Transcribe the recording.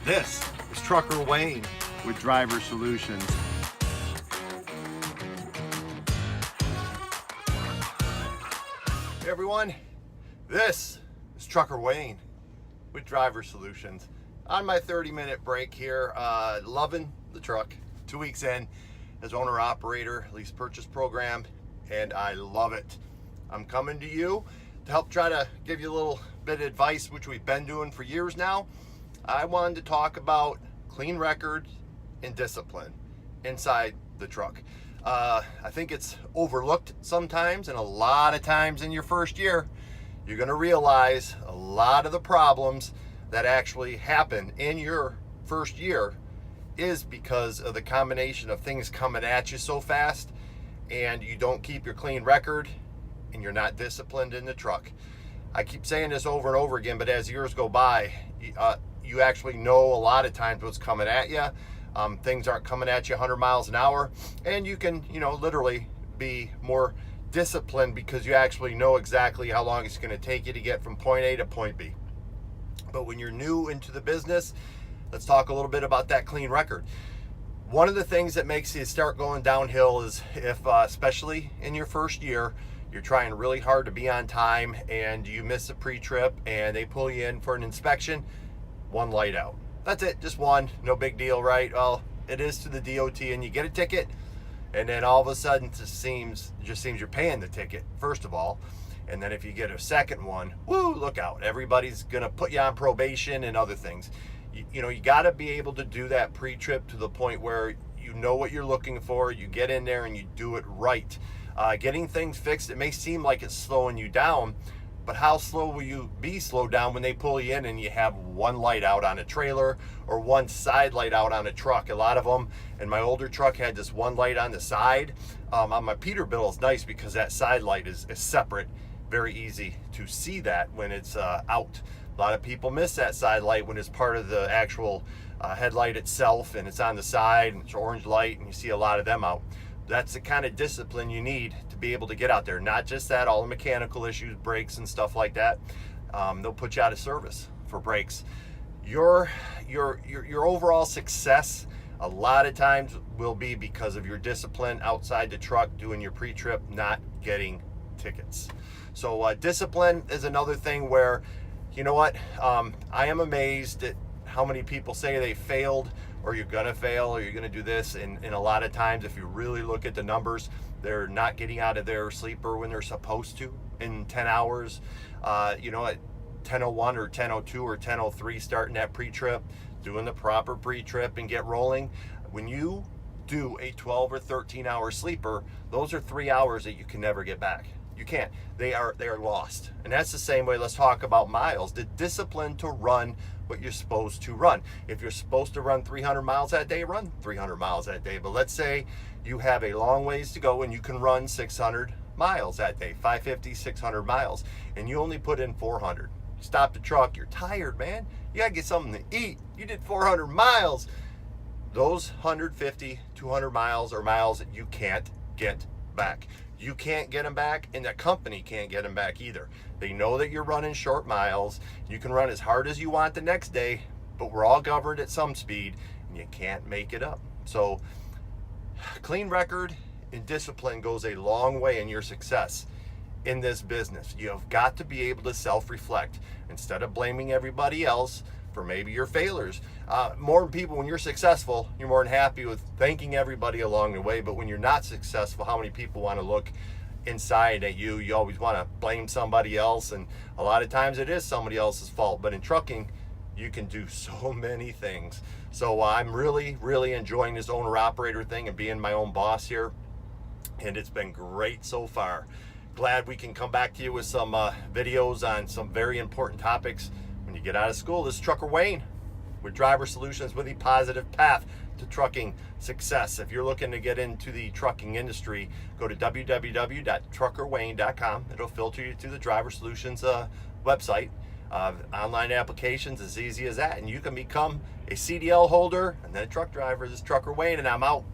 This is Trucker Wayne with Driver Solutions. Hey everyone, this is Trucker Wayne with Driver Solutions. On my 30-minute break here, loving the truck. 2 weeks in as owner-operator, lease purchase program, and I love it. I'm coming to you to help try to give you a little bit of advice, which we've been doing for years now. I wanted to talk about clean records and discipline inside the truck. I think it's overlooked sometimes, and a lot of times in your first year, you're going to realize a lot of the problems that actually happen in your first year is because of the combination of things coming at you so fast, and you don't keep your clean record, and you're not disciplined in the truck. I keep saying this over and over again, but as years go by, you actually know a lot of times what's coming at you. Things aren't coming at you 100 miles an hour, and you can, literally be more disciplined because you actually know exactly how long it's going to take you to get from point A to point B. But when you're new into the business, let's talk a little bit about that clean record. One of the things that makes you start going downhill is if, especially in your first year, you're trying really hard to be on time and you miss a pre-trip and they pull you in for an inspection, one light out. That's it, just one, no big deal, right? Well, it is to the DOT, and you get a ticket, and then all of a sudden it just seems you're paying the ticket, first of all. And then if you get a second one, woo, look out. Everybody's gonna put you on probation and other things. You gotta be able to do that pre-trip to the point where you know what you're looking for, you get in there and you do it right. Getting things fixed, it may seem like it's slowing you down, but how slow will you be slowed down when they pull you in and you have one light out on a trailer or one side light out on a truck? A lot of them, and my older truck had this one light on the side. On my Peterbilt, it's nice because that side light is separate. Very easy to see that when it's out. A lot of people miss that side light when it's part of the actual headlight itself, and it's on the side and it's orange light, and you see a lot of them out. That's the kind of discipline you need to be able to get out there. Not just that, all the mechanical issues, brakes and stuff like that. They'll put you out of service for brakes. Your overall success a lot of times will be because of your discipline outside the truck, doing your pre-trip, not getting tickets. So discipline is another thing where, you know what, I am amazed at how many people say they failed, or you're gonna fail, or you're gonna do this, and a lot of times if you really look at the numbers, they're not getting out of their sleeper when they're supposed to in 10 hours. At 10:01 or 10:02 or 10:03 starting that pre-trip, doing the proper pre-trip and get rolling. When you do a 12 or 13 hour sleeper, those are 3 hours that you can never get back. You can't. They are lost. And that's the same way. Let's talk about miles. The discipline to run what you're supposed to run. If you're supposed to run 300 miles that day, run 300 miles that day. But let's say you have a long ways to go and you can run 600 miles that day, 550, 600 miles, and you only put in 400. You stop the truck, you're tired, man. You gotta get something to eat. You did 400 miles. Those 150, 200 miles are miles that you can't get back. You can't get them back, and the company can't get them back either. They know that you're running short miles. You can run as hard as you want the next day, but we're all governed at some speed, and you can't make it up. So clean record and discipline goes a long way in your success in this business. You have got to be able to self-reflect instead of blaming everybody else for maybe your failures. More people, when you're successful, you're more than happy with thanking everybody along the way. But when you're not successful, how many people want to look inside at you? You always want to blame somebody else, and a lot of times it is somebody else's fault. But in trucking, you can do so many things. So I'm really, really enjoying this owner-operator thing and being my own boss here, and it's been great so far. Glad we can come back to you with some videos on some very important topics when you get out of school. This is Trucker Wayne with Driver Solutions, with a positive path to trucking success. If you're looking to get into the trucking industry, go to www.truckerwayne.com. It'll filter you to the Driver Solutions website. Online applications, as easy as that, and you can become a CDL holder and then a truck driver. This is Trucker Wayne, and I'm out.